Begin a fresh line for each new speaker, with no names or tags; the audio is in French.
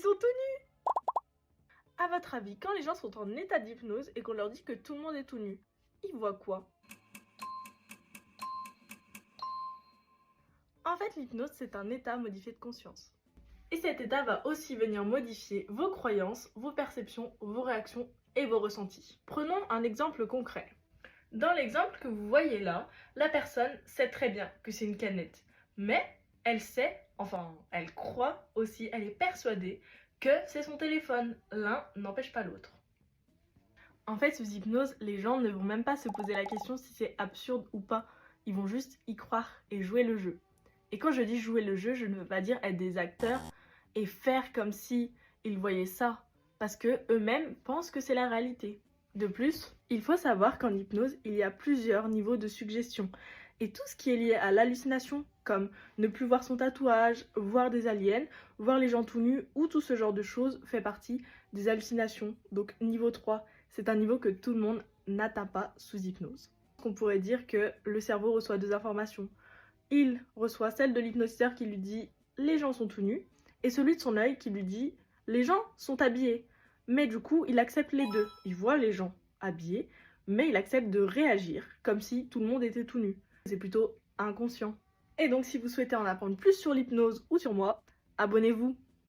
sont tout nus. À votre avis, quand les gens sont en état d'hypnose et qu'on leur dit que tout le monde est tout nu, ils voient quoi? En fait, l'hypnose, c'est un état modifié de conscience. Et cet état va aussi venir modifier vos croyances, vos perceptions, vos réactions et vos ressentis. Prenons un exemple concret. Dans l'exemple que vous voyez là, la personne sait très bien que c'est une canette, mais elle sait, enfin elle croit aussi, elle est persuadée que c'est son téléphone. L'un n'empêche pas l'autre. En fait, sous hypnose, les gens ne vont même pas se poser la question si c'est absurde ou pas. Ils vont juste y croire et jouer le jeu. Et quand je dis jouer le jeu, je ne veux pas dire être des acteurs et faire comme si ils voyaient ça, parce que eux-mêmes pensent que c'est la réalité. De plus, il faut savoir qu'en hypnose, il y a plusieurs niveaux de suggestion. Et tout ce qui est lié à l'hallucination, comme ne plus voir son tatouage, voir des aliens, voir les gens tout nus, ou tout ce genre de choses, fait partie des hallucinations. Donc niveau 3, c'est un niveau que tout le monde n'atteint pas sous hypnose. On pourrait dire que le cerveau reçoit deux informations. Il reçoit celle de l'hypnotiseur qui lui dit « les gens sont tout nus » et celui de son œil qui lui dit « les gens sont habillés ». Mais du coup, il accepte les deux. Il voit les gens habillés, mais il accepte de réagir comme si tout le monde était tout nu. C'est plutôt inconscient. Et donc, si vous souhaitez en apprendre plus sur l'hypnose ou sur moi, abonnez-vous.